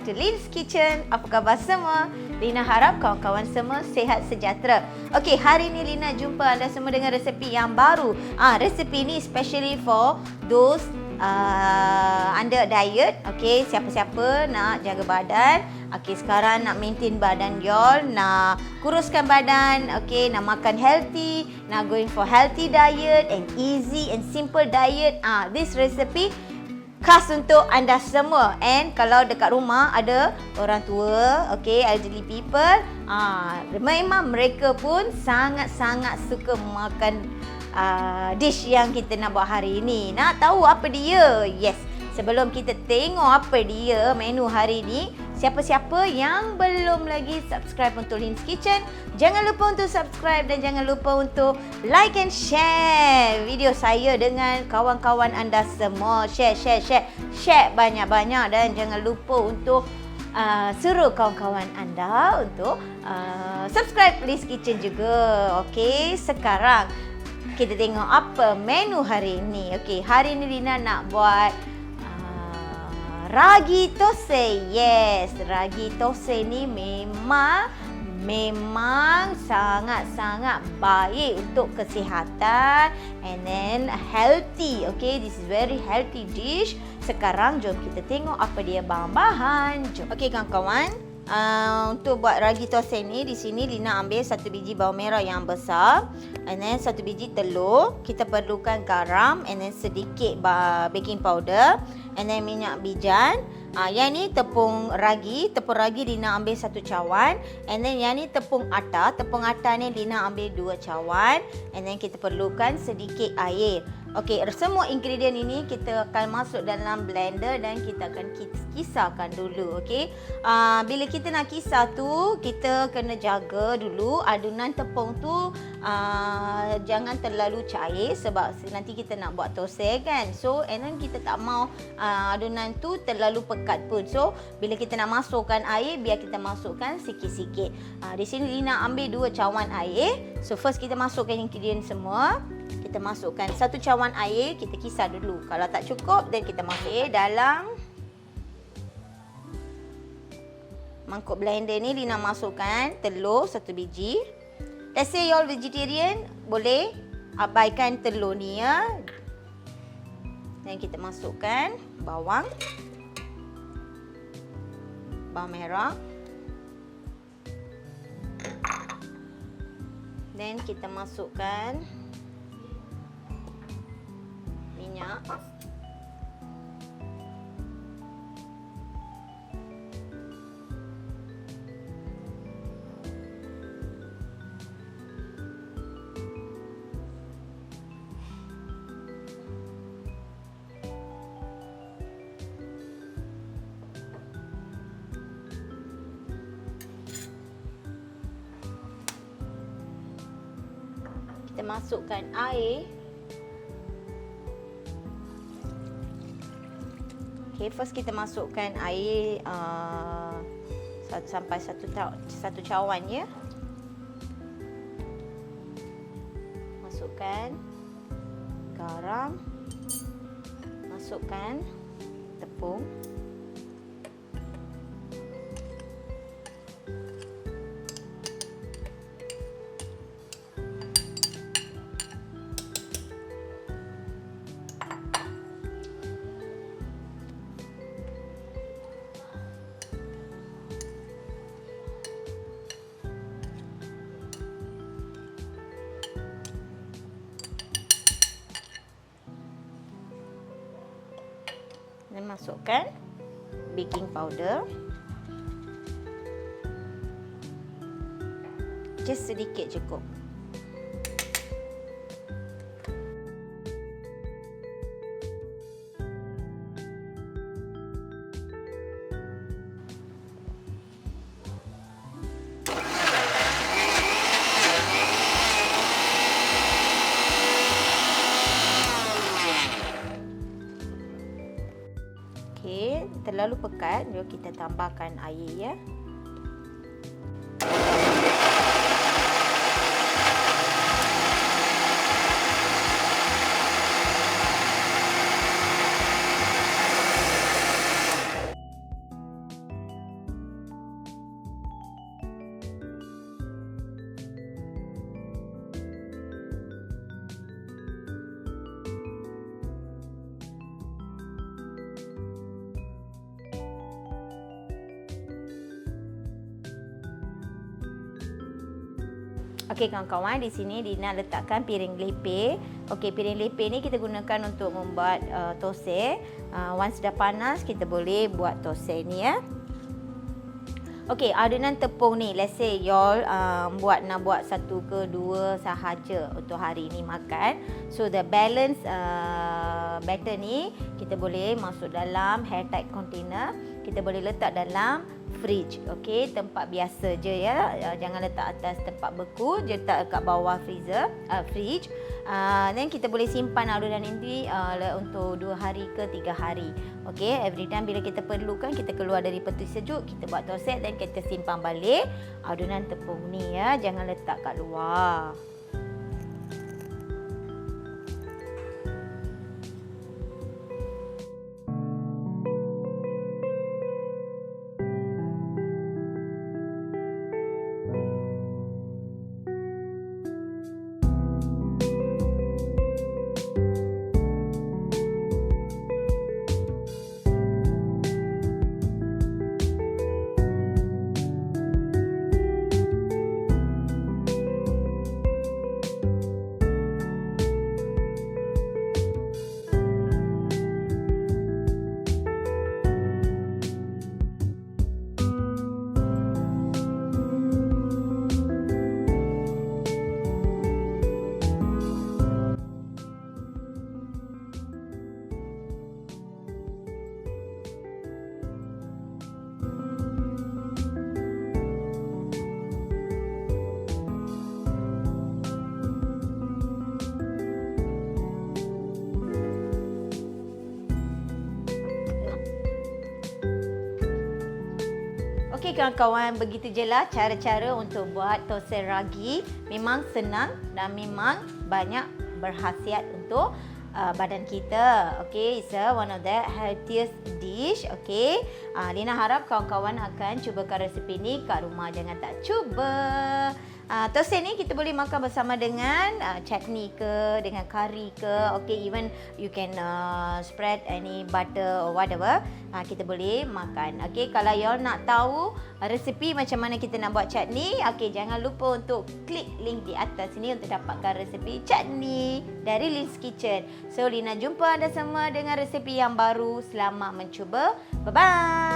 back to Lin's Kitchen. Apa khabar semua? Lina harap kawan-kawan semua sihat sejahtera. Okey, hari ni Lina jumpa anda semua dengan resepi yang baru. Resepi ni especially for those under diet. Okey, siapa-siapa nak jaga badan. Okey, sekarang nak maintain badan y'all, nak kuruskan badan, okey, nak makan healthy, nak going for healthy diet and easy and simple diet. This recipe khas untuk anda semua. And kalau dekat rumah ada orang tua, okay, elderly people, memang mereka pun sangat-sangat suka makan dish yang kita nak buat hari ini. Nak tahu apa dia? Yes. Sebelum kita tengok apa dia menu hari ini, siapa-siapa yang belum lagi subscribe untuk Lin's Kitchen, jangan lupa untuk subscribe dan jangan lupa untuk like and share video saya dengan kawan-kawan anda semua. Share banyak-banyak dan jangan lupa untuk suruh kawan-kawan anda untuk subscribe Lin's Kitchen juga. Okey, sekarang kita tengok apa menu hari ini. Okey, hari ini Lina nak buat RAAGI THOSAI. Yes, RAAGI THOSAI ni memang sangat-sangat baik untuk kesihatan and then healthy. Okay, this is very healthy dish. Sekarang jom kita tengok apa dia bahan-bahan. Jom. Okay kawan-kawan, untuk buat RAAGI THOSAI ni, di sini Lina ambil 1 biji bawang merah yang besar and then 1 biji telur. Kita perlukan garam and then sedikit baking powder and then minyak bijan. Yang ni tepung ragi. Tepung ragi Lina ambil 1 cawan. And then yang ni tepung atta. Tepung atta ni Lina ambil 2 cawan. And then kita perlukan sedikit air. Okey, semua ingredient ini kita akan masuk dalam blender dan kita akan kisarkan dulu. Okey, bila kita nak kisar tu, kita kena jaga dulu adunan tepung tu jangan terlalu cair sebab nanti kita nak buat thosai kan. So, and then kita tak mau adunan tu terlalu pekat pun. So, bila kita nak masukkan air, biar kita masukkan sikit-sikit. Di sini Lina ambil 2 cawan air. So, first kita masukkan ingredient semua. Kita masukkan 1 cawan air, kita kisar dulu. Kalau tak cukup, then kita masuk dalam mangkuk blender ni. Lina masukkan telur 1 biji. Let's say you all vegetarian, boleh abaikan telur ni ya. Dan kita masukkan bawang merah. Dan kita masukkan minyak. Kita masukkan air. Okay, first kita masukkan air sampai satu cawan ya. Masukkan garam. Masukkan tepung. Dan masukkan baking powder. Just sedikit cukup. Okey, terlalu pekat, jom kita tambahkan air ya. Okey kawan-kawan, di sini Lina letakkan piring lepeh. Okey, piring lepeh ni kita gunakan untuk membuat thosai. Once dah panas, kita boleh buat thosai ni ya. Okey, adunan tepung ni, let's say y'all nak buat 1 ke 2 sahaja untuk hari ni makan. So the balance batter ni kita boleh masuk dalam airtight container. Kita boleh letak dalam fridge. Okey, tempat biasa je ya. Jangan letak atas tempat beku, je letak kat bawah fridge. Then kita boleh simpan adunan ini untuk 2 hari ke 3 hari. Okey, every time bila kita perlukan, kita keluar dari peti sejuk, kita buat thosai dan kita simpan balik adunan tepung ni ya. Jangan letak kat luar. Okey kawan-kawan, begitu je lah cara-cara untuk buat thosai ragi. Memang senang dan memang banyak berkhasiat untuk badan kita. Okey, it's one of the healthiest dish. Okey, Lina harap kawan-kawan akan cubakan resepi ni kat rumah. Jangan tak cuba. Thosai ni kita boleh makan bersama dengan chutney ke, dengan kari ke. Okay, even you can spread any butter or whatever. Kita boleh makan. Okay, kalau y'all nak tahu resepi macam mana kita nak buat chutney, okay, jangan lupa untuk klik link di atas sini untuk dapatkan resepi chutney dari Lina's Kitchen. So, Lina jumpa anda semua dengan resepi yang baru. Selamat mencuba. Bye-bye.